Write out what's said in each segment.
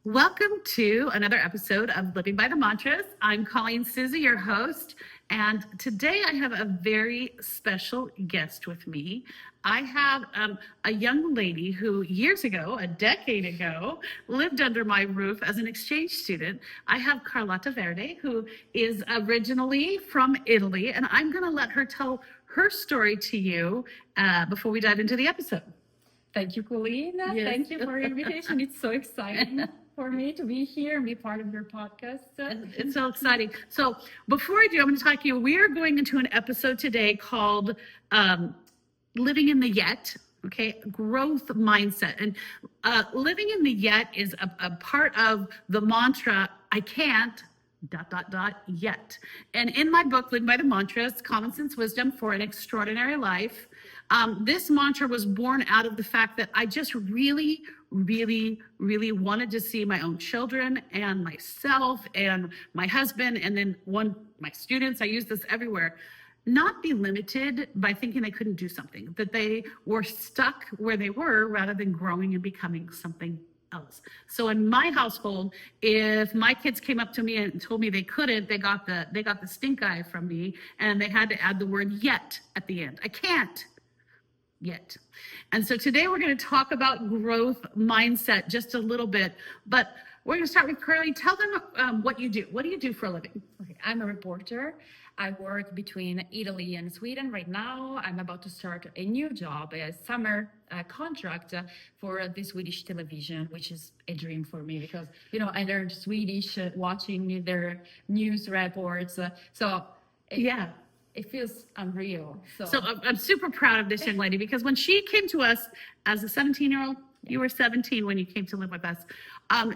Welcome to another episode of Living by the Mantras. I'm Colleen Susie, your host, and today I have a very special guest with me. I have a young lady who years ago, a decade ago, lived under my roof as an exchange student. I have Carlotta Verdi, who is originally from Italy, and I'm going to let her tell her story to you before we dive into the episode. Thank you, Colleen. Yes. Thank you for your invitation. It's so exciting for me to be here and be part of your podcast. It's so exciting. So before I do, I'm going to talk to you. We are going into an episode today called Living in the Yet. Okay, growth mindset. And living in the yet is a part of the mantra, I can't, ... yet. And in my book, Living by the Mantras, Common Sense Wisdom for an Extraordinary Life, this mantra was born out of the fact that I just really wanted to see my own children and myself and my husband and then my students, I use this everywhere, not be limited by thinking they couldn't do something, that they were stuck where they were rather than growing and becoming something else. So in my household, if my kids came up to me and told me they couldn't, they got the stink eye from me, and they had to add the word yet at the end. I can't yet. And so today we're going to talk about growth mindset just a little bit, but we're going to start with Carly. Tell them what you do. What do you do for a living? Okay, I'm a reporter. I work between Italy and Sweden right now. I'm about to start a new job, a summer contract for the Swedish television, which is a dream for me because, I learned Swedish watching their news reports. Yeah. It feels unreal. So I'm super proud of this young lady because when she came to us as a 17-year-old, you were 17 when you came to live with us,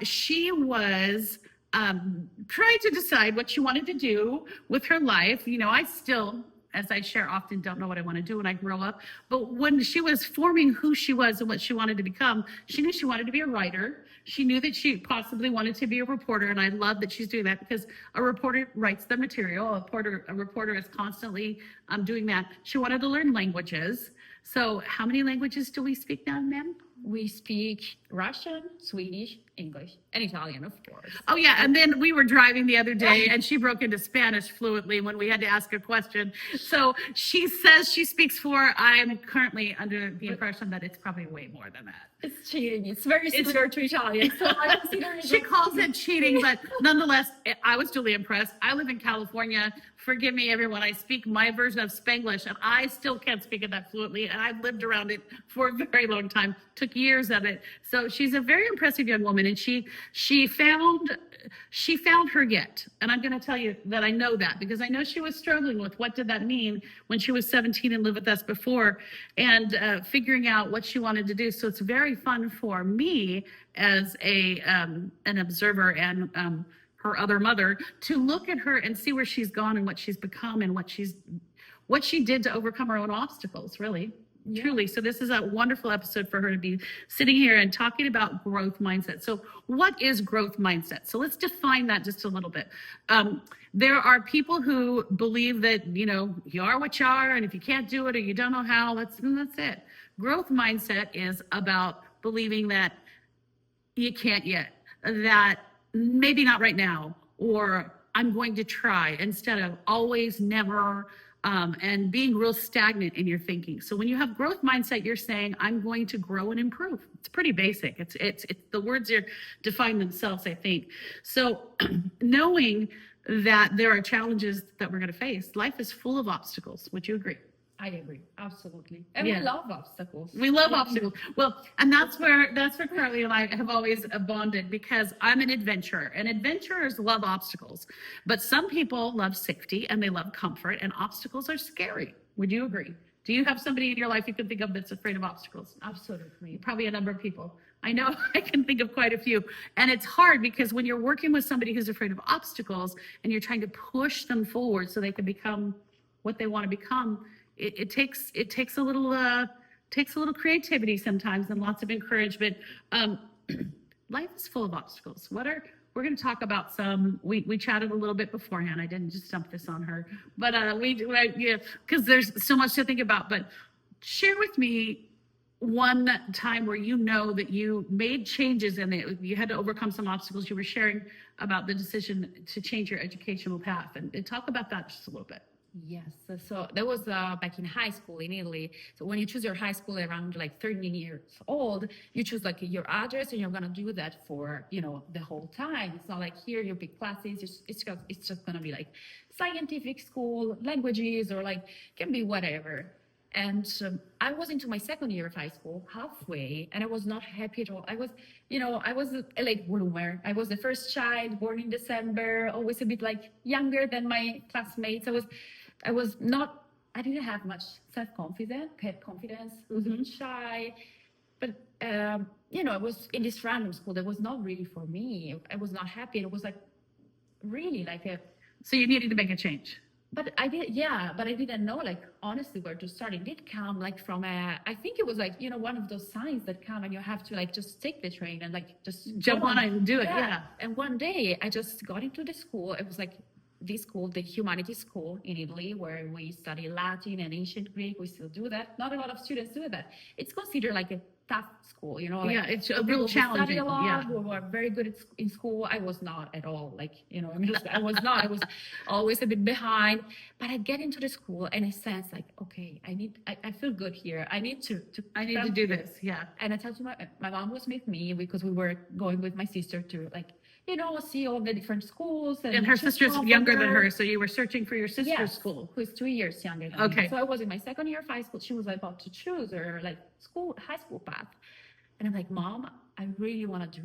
she was trying to decide what she wanted to do with her life. I still, as I share often, don't know what I want to do when I grow up. But when she was forming who she was and what she wanted to become, she knew she wanted to be a writer. She knew that she possibly wanted to be a reporter. And I love that she's doing that because a reporter writes the material. A reporter is constantly doing that. She wanted to learn languages. So how many languages do we speak now, ma'am? We speak Russian, Swedish, English, and Italian, of course. Oh, yeah. And then we were driving the other day and she broke into Spanish fluently when we had to ask a question. So she says she speaks four. I'm currently under the impression that it's probably way more than that. It's cheating. It's very similar to Italian. So I consider it. She calls it cheating, but nonetheless, I was duly impressed. I live in California. Forgive me, everyone. I speak my version of Spanglish, and I still can't speak it that fluently. And I've lived around it for a very long time. Took years of it. So she's a very impressive young woman, and she found her yet. And I'm going to tell you that I know that because I know she was struggling with what did that mean when she was 17 and lived with us before, and figuring out what she wanted to do. So it's very fun for me as an observer and her other mother to look at her and see where she's gone and what she's become and what she did to overcome her own obstacles, really. Yeah. Truly. So this is a wonderful episode for her to be sitting here and talking about growth mindset. So what is growth mindset? So let's define that just a little bit. There are people who believe that, you are what you are, and if you can't do it or you don't know how, that's it. Growth mindset is about believing that you can't yet, that maybe not right now, or I'm going to try, instead of always, never, and being real stagnant in your thinking. So when you have growth mindset, you're saying, I'm going to grow and improve. It's pretty basic. It's the words are define themselves, I think. So knowing that there are challenges that we're going to face, life is full of obstacles. Would you agree? I agree, absolutely. And yeah. We love obstacles. We love obstacles. Well, and that's where Carly and I have always bonded, because I'm an adventurer, and adventurers love obstacles. But some people love safety and they love comfort, and obstacles are scary. Would you agree? Do you have somebody in your life you can think of that's afraid of obstacles? Absolutely. Probably a number of people. I know I can think of quite a few. And it's hard because when you're working with somebody who's afraid of obstacles and you're trying to push them forward so they can become what they want to become, it takes a little creativity sometimes and lots of encouragement. Life is full of obstacles. We're going to talk about some. We chatted a little bit beforehand. I didn't just dump this on her, but because there's so much to think about. But share with me one time where you know that you made changes and you had to overcome some obstacles. You were sharing about the decision to change your educational path, and talk about that just a little bit. Yes, so that was back in high school in Italy. So when you choose your high school around like 13 years old, you choose like your address, and you're gonna do that for the whole time. It's not like here you pick classes. It's just gonna be like scientific school, languages, or like can be whatever. And I was into my second year of high school, halfway, and I was not happy at all. I was a late bloomer. I was the first child born in December, always a bit like younger than my classmates. I didn't have much self-confidence, I was a bit shy, but, I was in this random school that was not really for me. I was not happy. It was like really like So you needed to make a change. but I didn't know, like, honestly, where to start. It did come, like, I think it was, like, one of those signs that come and you have to, like, just take the train and, like, just jump on it and do it, yeah. And one day I just got into the school. It was, like, this school, the humanities school in Italy, where we study Latin and ancient Greek. We still do that. Not a lot of students do that. It's considered like a tough school, like, yeah, it's a real challenging. Study a lot, yeah. who were very good in school. I was not at all. Like, I was not. I was always a bit behind. But I get into the school and I sense like, okay, I feel good here. I need to do this. Yeah. And I told my mom was with me because we were going with my sister to like, see all the different schools. And her sister's younger than her, so you were searching for your sister's school. Who's 2 years younger than me. So I was in my second year of high school. She was about to choose her like high school path. And I'm like, Mom, I really want to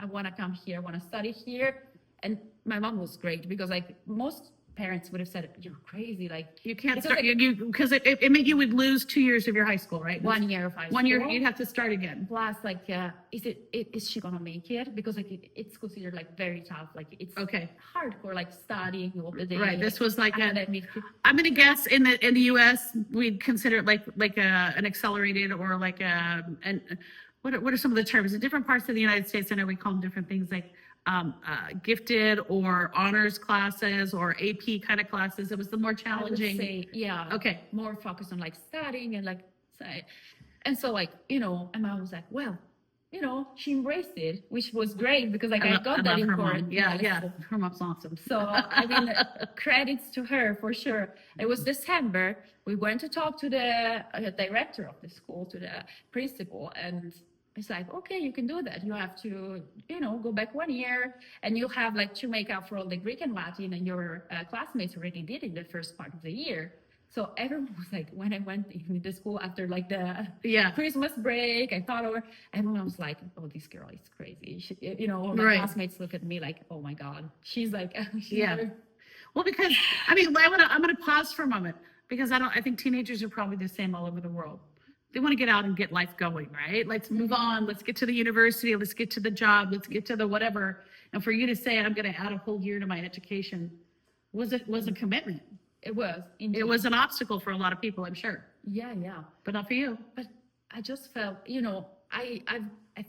I want to come here. I want to study here. And my mom was great because like most parents would have said, you're crazy. Like you can't start because it meant you would lose 2 years of your high school, right? 1 year of high school. 1 year, you'd have to start again. Plus, like, is she gonna make it? Because like it's considered like very tough. Like it's hardcore, like studying all the day. Right. This was like I'm gonna guess in the U.S. we'd consider it like an accelerated or like what are some of the terms in different parts of the United States? I know we call them different things like gifted or honors classes or AP kind of classes. It was the more challenging. I would say, okay, more focused on like studying and like say, and so like and Mom was like, well, she embraced it, which was great because like I got that in court. Yeah, her mom's awesome. So I mean, credits to her for sure. It was December. We went to talk to the director of the school, to the principal, and it's like, okay, you can do that. You have to, go back 1 year, and you have like to make up for all the Greek and Latin, and your classmates already did in the first part of the year. So everyone was like, when I went in the school after like the Christmas break, I thought over, everyone was like, oh, this girl is crazy. My classmates look at me like, oh my God, she's like, Well, because I mean, I'm gonna pause for a moment because I think teenagers are probably the same all over the world. They want to get out and get life going, right? Let's move on. Let's get to the university. Let's get to the job. Let's get to the whatever. And for you to say, I'm going to add a whole year to my education was a commitment. It was. Indeed. It was an obstacle for a lot of people, I'm sure. Yeah. But not for you. But I just felt, I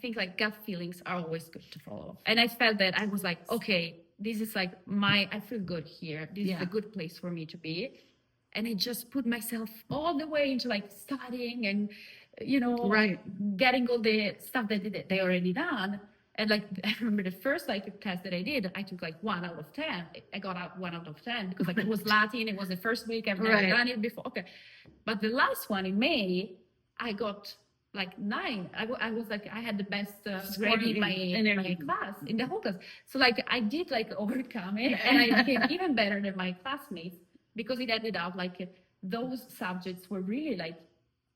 think like gut feelings are always good to follow. And I felt that I was like, okay, this is like I feel good here. This is a good place for me to be. And I just put myself all the way into like studying and, getting all the stuff that they already done. And like, I remember the first like test that I did, I took like 1 out of 10. I got out 1 out of 10 because like it was Latin. It was the first week. I've never done it before. Okay. But the last one in May, I got like 9. I was like, I had the best grade in my class, in the whole class. So like, I did like overcome it, and I became even better than my classmates. Because it ended up like those subjects were really like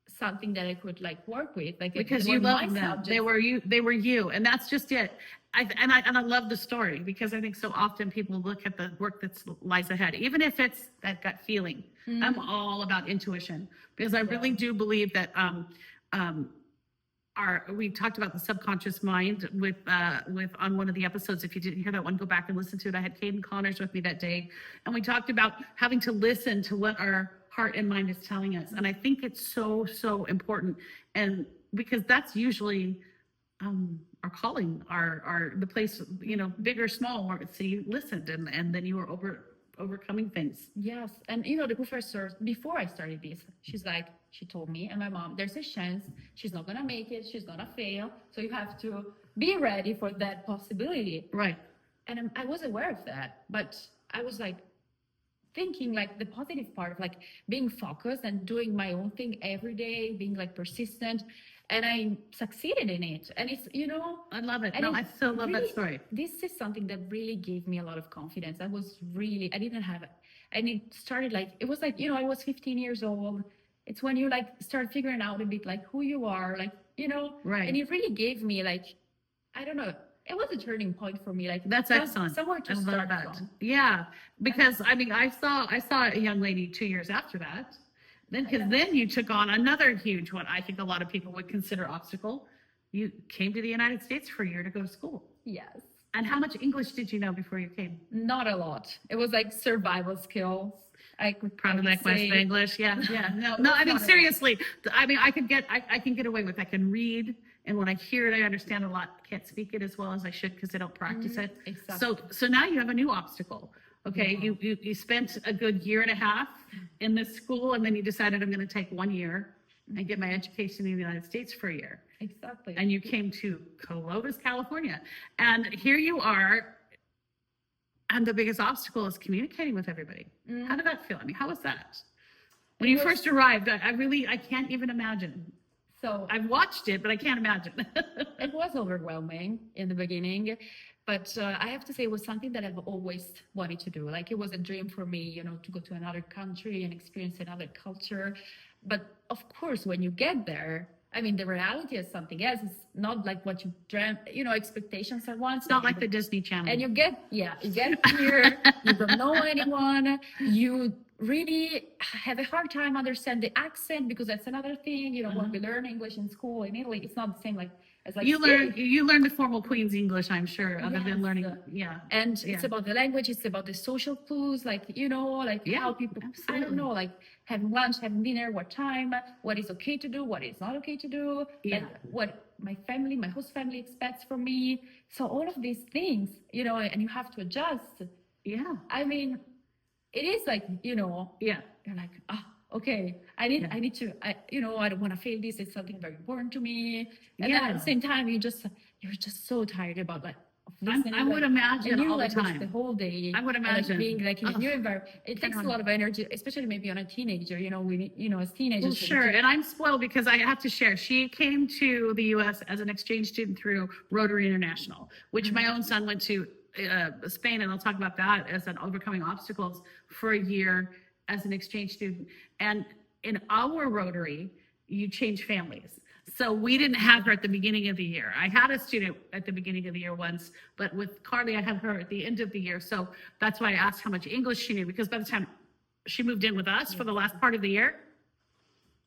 something that I could like work with, like because you love them. Subjects. They were you, and that's just it. I love the story because I think so often people look at the work that lies ahead, even if it's that gut feeling. Mm-hmm. I'm all about intuition because I really do believe that we talked about the subconscious mind with on one of the episodes. If you didn't hear that one, go back and listen to it. I had Caden Connors with me that day, and we talked about having to listen to what our heart and mind is telling us. And I think it's so important, and because that's usually our calling, our the place, big or small. So you listened, and then you were overcoming things. Yes. And you know, the professor, before I started this, she told me and my mom, there's a chance she's not gonna make it, she's gonna fail. So you have to be ready for that possibility. Right. And I was aware of that, but I was like thinking like the positive part of like being focused and doing my own thing every day, being like persistent, and I succeeded in it. And it's, you know, I love it. and No, it I still love that really, story. this is something that really gave me a lot of confidence. I didn't have it. And it started like, it was like, you know, I was 15 years old. It's when you like start figuring out a bit like who you are, like, you know, Right. and it really gave me like, I don't know, it was a turning point for me. Like That's excellent. Somewhere to I love start that. from. Yeah, because I mean, I saw a young lady 2 years after that. Then, because then you took on another huge one. I think a lot of people would consider obstacle. You came to the United States for a year to go to school. Yes. And how much English did you know before you came? Not a lot. It was like survival skills. I could Probably probably like my say, Spanglish. Yeah, yeah. No, No, I mean, not a lot. seriously. I mean, I can get away with. I can read, and when I hear it, I understand a lot. Can't speak it as well as I should because I don't practice it. exactly. So now you have a new obstacle. Okay, Yeah. you spent a good year and a half in this school, and then you decided I'm going to take 1 year and get my education in the United States for a year. Exactly. And you came to Clovis, California, and here you are. And the biggest obstacle is communicating with everybody. How did that feel? I mean, how was that? When you first arrived, I can't even imagine. So I've watched it, but I can't imagine. it was overwhelming in the beginning, but I have to say it was something that I've always wanted to do. Like it was a dream for me, you know, to go to another country and experience another culture. But of course, when you get there, I mean, the reality is something else. It's not like what you dreamt, you know, expectations are one. It's not like the Disney Channel. And you get here, you don't know anyone, you really have a hard time understand the accent because that's another thing. You know, when we learn English in school in Italy, it's not the same as like you learn the formal Queen's English, I'm sure, other than Yes. learning. Yeah. And it's about the language, it's about the social clues, like, you know, like Yeah, how people, I absolutely. don't know, like having lunch, having dinner, what time, what is okay to do, what is not okay to do, Yeah. like what my host family expects from me. So all of these things, you know, and you have to adjust. Yeah. I mean, it is like, you know, Yeah. you're like, okay, I need to, you know, I don't want to fail this. It's something very important to me. And then at the same time, you're just so tired about like, I would imagine all the time. The whole day. I would and, imagine. like, being like in a new environment. It takes a lot of energy, especially maybe on a teenager. You know, as teenagers. Well, sure. And I'm spoiled because I have to share. She came to the U.S. as an exchange student through Rotary International, which my own son went to Spain, and I'll talk about that as an overcoming obstacles for a year as an exchange student. And in our Rotary, you change families. So we didn't have her at the beginning of the year. I had a student at the beginning of the year once, but with Carly, I had her at the end of the year. So that's why I asked how much English she knew, because by the time she moved in with us for the last part of the year,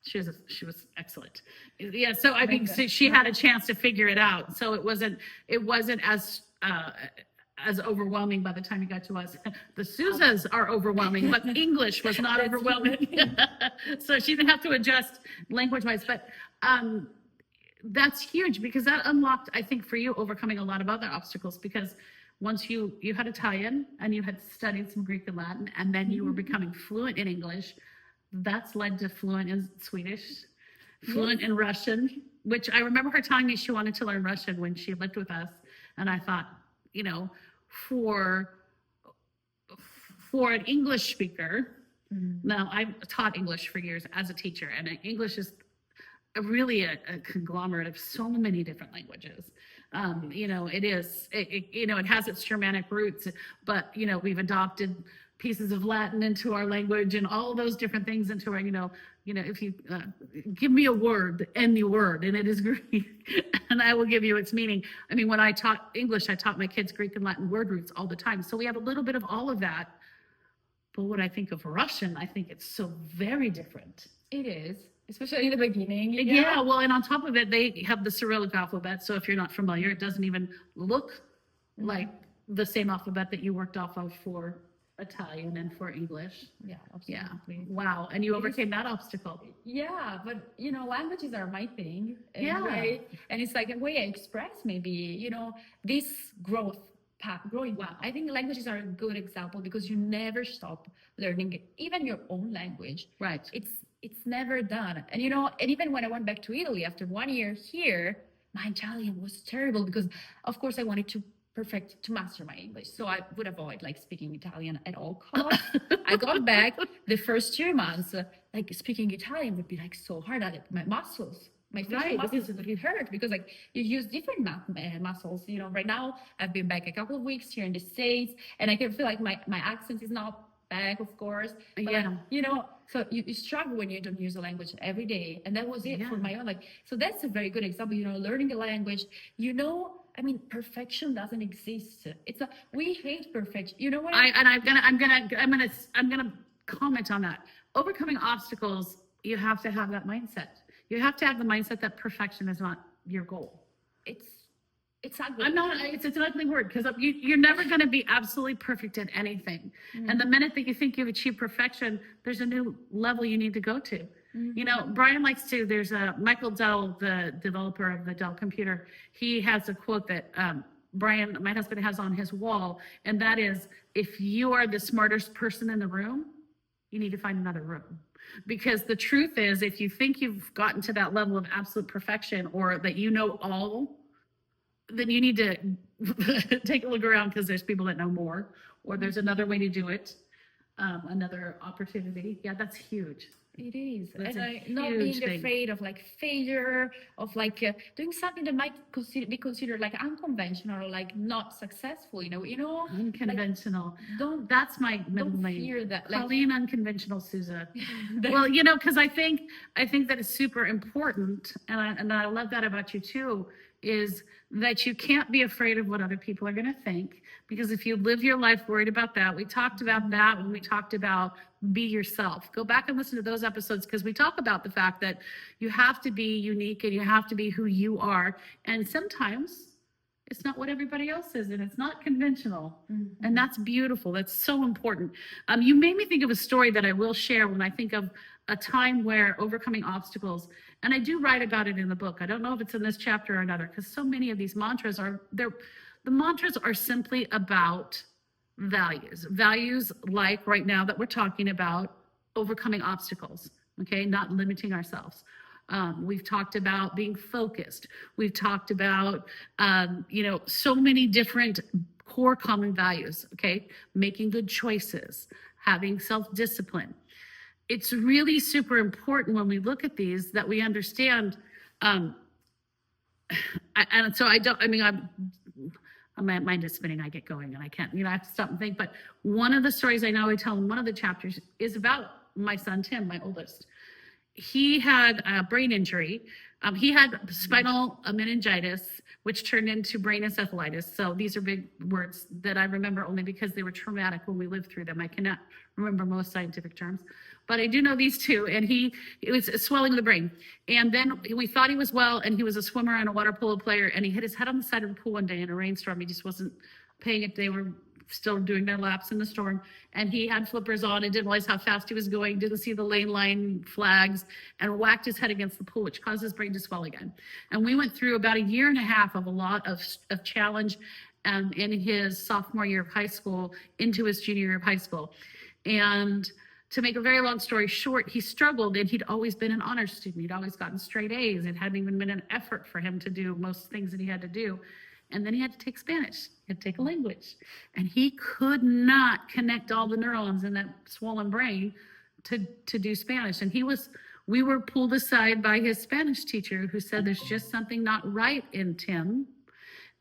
she was excellent. Yeah. So I mean, so she had a chance to figure it out. So it wasn't as overwhelming by the time you got to us. The Souzas are overwhelming, but English was not overwhelming. So she didn't have to adjust language-wise, but that's huge because that unlocked, I think, for you overcoming a lot of other obstacles, because once you had Italian and you had studied some Greek and Latin, and then you were becoming fluent in English, that's led to fluent in Swedish, fluent in Russian, which I remember her telling me she wanted to learn Russian when she lived with us. And I thought, you know, for an English speaker, now I've taught English for years as a teacher, and English is really a conglomerate of so many different languages. You know, it has its Germanic roots, but, you know, we've adopted pieces of Latin into our language and all those different things into our, you know, if you give me a word, any word, and it is Greek, and I will give you its meaning. I mean, when I taught English, I taught my kids Greek and Latin word roots all the time. So we have a little bit of all of that. But when I think of Russian, I think it's so very different. It is, especially in the beginning. Yeah, well, and on top of it, they have the Cyrillic alphabet. So if you're not familiar, it doesn't even look like the same alphabet that you worked off of for Italian and for English. Yeah, absolutely. Yeah. Wow. And you overcame that obstacle. Yeah, but you know, languages are my thing. Yeah. Right? And it's like a way I express maybe, you know, this growth path, growing path. I think languages are a good example because you never stop learning, even your own language. Right. It's never done. And you know, and even when I went back to Italy after 1 year here, my Italian was terrible because, of course, I wanted to master my English. So I would avoid like speaking Italian at all costs. I got back the first 2 months, like speaking Italian would be like so hard at it. My muscles, my facial Right, muscles would hurt because like you use different muscles. You know, right now I've been back a couple of weeks here in the States, and I can feel like my accent is not back, of course. But Yeah. you know, so you struggle when you don't use a language every day. And that was it for Yeah. my own. Like, so that's a very good example, you know, learning a language, you know, I mean, perfection doesn't exist. We hate perfection. You know what? I'm gonna comment on that. Overcoming obstacles, you have to have that mindset. You have to have the mindset that perfection is not your goal. It's ugly. It's an ugly word because you're never going to be absolutely perfect at anything. And the minute that you think you've achieved perfection, there's a new level you need to go to. You know, Brian there's Michael Dell, the developer of the Dell computer. He has a quote that Brian, my husband, has on his wall. And that is, if you are the smartest person in the room, you need to find another room. Because the truth is, if you think you've gotten to that level of absolute perfection or that you know all, then you need to take a look around because there's people that know more, or there's another way to do it, another opportunity. Yeah, that's huge. It is. That's And a not huge being thing. afraid of like failure, of like doing something that might be considered like unconventional or like not successful, you know, Unconventional. don't That's my middle don't name. fear that. Like, Colleen Unconventional Souza. Well, you know, because I think that is super important, and I love that about you too, is that you can't be afraid of what other people are going to think, because if you live your life worried about that, we talked about that when we talked about be yourself. Go back and listen to those episodes because we talk about the fact that you have to be unique and you have to be who you are, and sometimes it's not what everybody else is, and it's not conventional. And that's beautiful. That's so important. You made me think of a story that I will share when I think of a time where overcoming obstacles, and I do write about it in the book. I don't know if it's in this chapter or another, because so many of these mantras the mantras are simply about values like right now that we're talking about overcoming obstacles, okay, not limiting ourselves. We've talked about being focused. We've talked about, so many different core common values, okay? Making good choices, having self-discipline. It's really super important when we look at these that we understand. My mind is spinning, I get going and I can't, I have to stop and think. But one of the stories I know I tell in one of the chapters is about my son, Tim, my oldest. He had a brain injury. He had spinal meningitis, which turned into brain encephalitis. So these are big words that I remember only because they were traumatic when we lived through them. I cannot remember most scientific terms, but I do know these two. And it was a swelling of the brain. And then we thought he was well, and he was a swimmer and a water polo player. And he hit his head on the side of the pool one day in a rainstorm. He just wasn't paying it. They were still doing their laps in the storm, and he had flippers on and didn't realize how fast he was going, didn't see the lane line flags, and whacked his head against the pool, which caused his brain to swell again. And we went through about a year and a half of a lot of challenge in his sophomore year of high school into his junior year of high school. And to make a very long story short, he struggled, and he'd always been an honors student. He'd always gotten straight A's. It hadn't even been an effort for him to do most things that he had to do. And then he had to take Spanish, he had to take a language. And he could not connect all the neurons in that swollen brain to do Spanish. And we were pulled aside by his Spanish teacher, who said there's just something not right in Tim,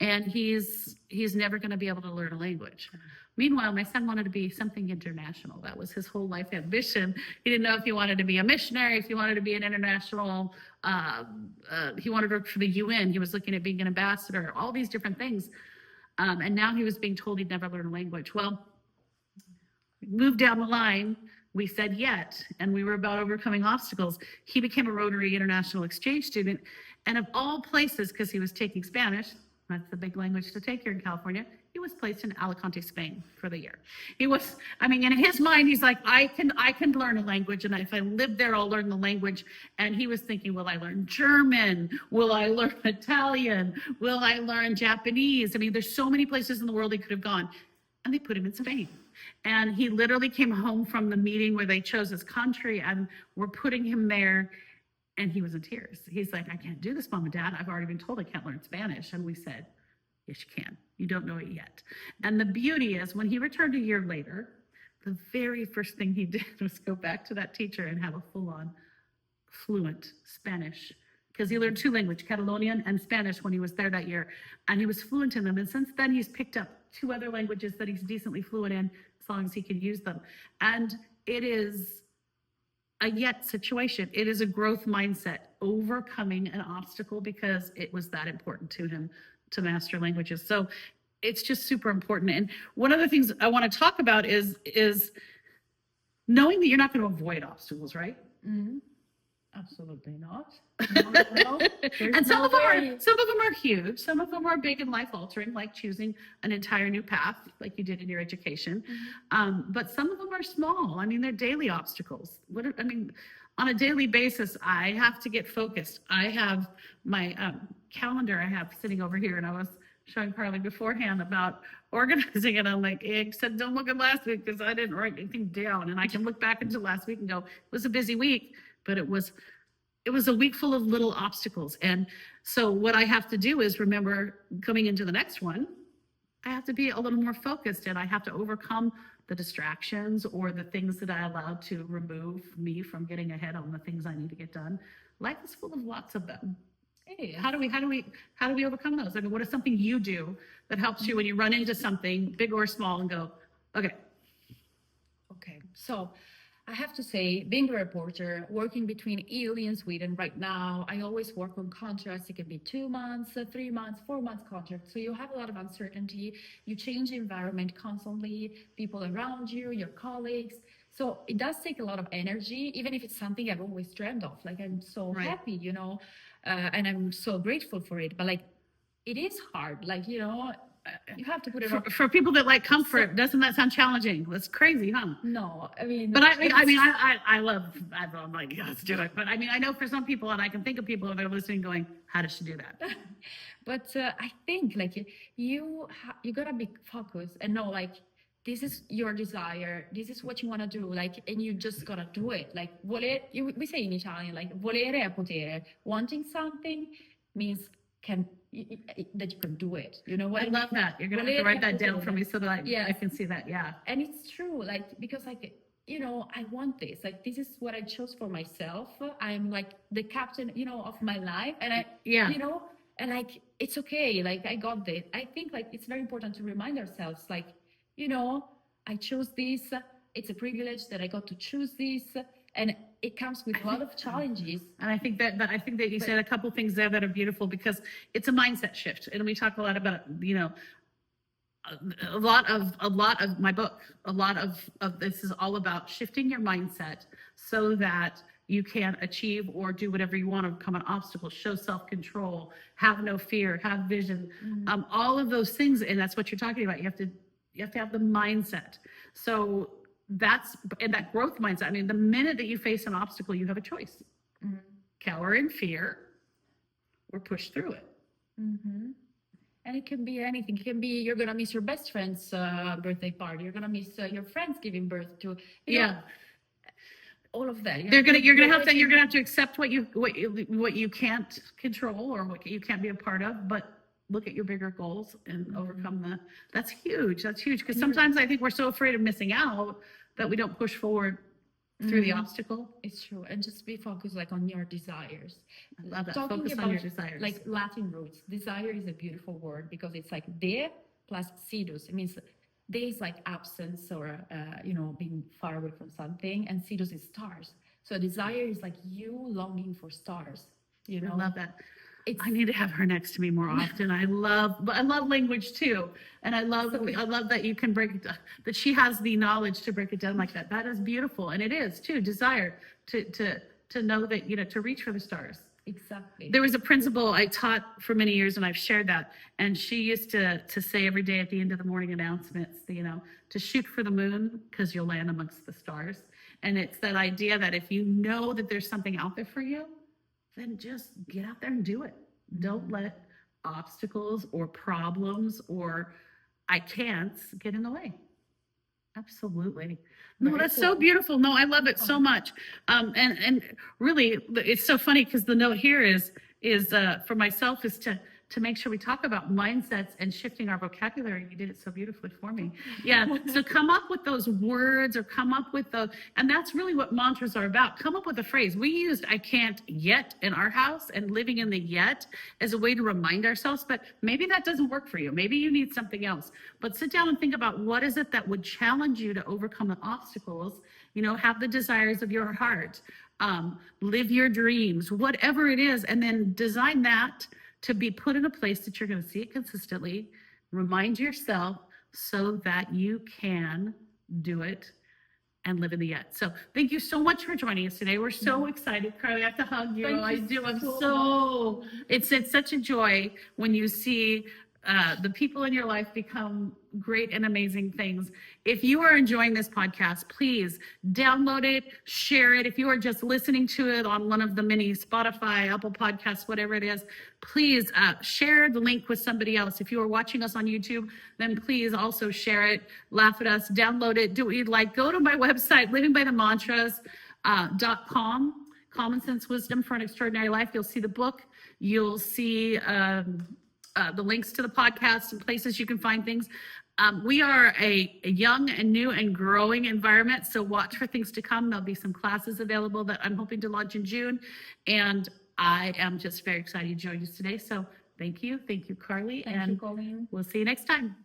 and he's never going to be able to learn a language. Meanwhile, my son wanted to be something international. That was his whole life ambition. He didn't know if he wanted to be a missionary, if he wanted to be an international, he wanted to work for the UN. He was looking at being an ambassador, all these different things. And now he was being told he'd never learn a language. Well, moved down the line, we said yet, and we were about overcoming obstacles. He became a Rotary International Exchange student. And of all places, because he was taking Spanish, That's the big language to take here in California. He was placed in Alicante, Spain for the year. He was, I mean, in his mind, he's like, I can learn a language, and if I live there, I'll learn the language. And he was thinking, will I learn German? Will I learn Italian? Will I learn Japanese? I mean, there's so many places in the world he could have gone. And they put him in Spain. And he literally came home from the meeting where they chose his country and were putting him there. And he was in tears. He's like, I can't do this, Mom and Dad. I've already been told I can't learn Spanish. And we said, yes, you can. You don't know it yet. And the beauty is when he returned a year later, the very first thing he did was go back to that teacher and have a full-on fluent Spanish, because he learned two languages, Catalonian and Spanish, when he was there that year. And he was fluent in them. And since then, he's picked up two other languages that he's decently fluent in, as long as he can use them. And it is a yet situation. It is a growth mindset, overcoming an obstacle because it was that important to him to master languages. So it's just super important. And one of the things I want to talk about is knowing that you're not going to avoid obstacles, right? Mm-hmm. Absolutely not. No. And some of them are huge. Some of them are big and life altering, like choosing an entire new path, like you did in your education. Mm-hmm. But some of them are small. I mean, they're daily obstacles. On a daily basis, I have to get focused. I have my calendar I have sitting over here, and I was showing Carly beforehand about organizing it. I'm like, I said, don't look at last week because I didn't write anything down. And I can look back into last week and go, it was a busy week, but it was a week full of little obstacles. And so what I have to do is remember coming into the next one, I have to be a little more focused, and I have to overcome the distractions or the things that I allowed to remove me from getting ahead on the things I need to get done. Life is full of lots of them. Hey, how do we overcome those? I mean, what is something you do that helps you when you run into something big or small and go, okay. So I have to say, being a reporter, working between Italy and Sweden right now, I always work on contracts. It can be 2 months, 3 months, 4 months contracts. So you have a lot of uncertainty. You change the environment constantly, people around you, your colleagues. So it does take a lot of energy, even if it's something I've always dreamed of. Like, I'm so happy, and I'm so grateful for it. But like, it is hard. Like, you have to put it for people that like comfort. Doesn't that sound challenging? That's crazy, huh? No, I mean, but I'm like, yeah, let's do it. But I mean, I know for some people, and I can think of people that are listening going, how does she do that? But I think like you gotta be focused and know like, this is your desire. This is what you want to do. Like, and you just gotta do it. Like, we say in Italian, like, volere è potere. Wanting something means that you can do it. You know what I love that. You're gonna have to write that down for me so that I can see that. Yeah. And it's true, like, because like, I want this. Like, this is what I chose for myself. I'm like the captain, of my life, and and like, it's okay. Like, I got this. I think like it's very important to remind ourselves, like, I chose this. It's a privilege that I got to choose this, and it comes with a lot of challenges. And I think that you said a couple things there that are beautiful, because it's a mindset shift. And we talk a lot about, a lot of my book, a lot of this is all about shifting your mindset so that you can achieve or do whatever you want to overcome an obstacle, show self-control, have no fear, have vision, all of those things. And that's what you're talking about. You have to have the mindset. So that growth mindset. I mean, the minute that you face an obstacle, you have a choice. Mm-hmm. Cower in fear or push through it. Mm-hmm. And it can be anything. It can be you're going to miss your best friend's birthday party. You're going to miss your friends giving birth to. All of that. You're gonna have to accept what you can't control or what you can't be a part of, but look at your bigger goals and overcome that's huge. That's huge. Because sometimes I think we're so afraid of missing out that we don't push forward through the obstacle. It's true. And just be focused like on your desires. I love that. Focus on your desires. Like Latin roots. Desire is a beautiful word because it's like de plus sidus. It means de is like absence or, being far away from something. And sidus is stars. So desire is like you longing for stars. I love that. I need to have her next to me more often. I love language too. And I love that you can break it down, that she has the knowledge to break it down like that. That is beautiful. And it is too, desire to know that, to reach for the stars. Exactly. There was a principal I taught for many years, and I've shared that. And she used to say every day at the end of the morning announcements, to shoot for the moon because you'll land amongst the stars. And it's that idea that if you know that there's something out there for you, then just get out there and do it. Don't let obstacles or problems or I can'ts get in the way. Absolutely. No, Very that's cool. so beautiful. No, I love it so much. And really, it's so funny because the note here is for myself is to make sure we talk about mindsets and shifting our vocabulary. You did it so beautifully for me. Yeah. So come up with those words or come up with those, and that's really what mantras are about. Come up with a phrase. We used "I can't yet" in our house and living in the yet as a way to remind ourselves, but maybe that doesn't work for you. Maybe you need something else. But sit down and think about what is it that would challenge you to overcome the obstacles, have the desires of your heart, live your dreams, whatever it is, and then design that to be put in a place that you're going to see it consistently, remind yourself so that you can do it and live in the yet. So thank you so much for joining us today. We're so excited. Carly, I have to hug you. I do. I'm so, it's such a joy when you see the people in your life become great and amazing things. If you are enjoying this podcast, please download it, share it. If you are just listening to it on one of the many Spotify, Apple Podcasts, whatever it is, please share the link with somebody else. If you are watching us on YouTube, then please also share it, laugh at us, download it, do what you'd like. Go to my website, livingbythemantras.com. Common Sense Wisdom for an Extraordinary Life. You'll see the book. You'll see the links to the podcast and places you can find things. We are a young and new and growing environment, so watch for things to come. There'll be some classes available that I'm hoping to launch in June, and I am just very excited you joined us today. So thank you, Carly, Thank you, Colleen. We'll see you next time.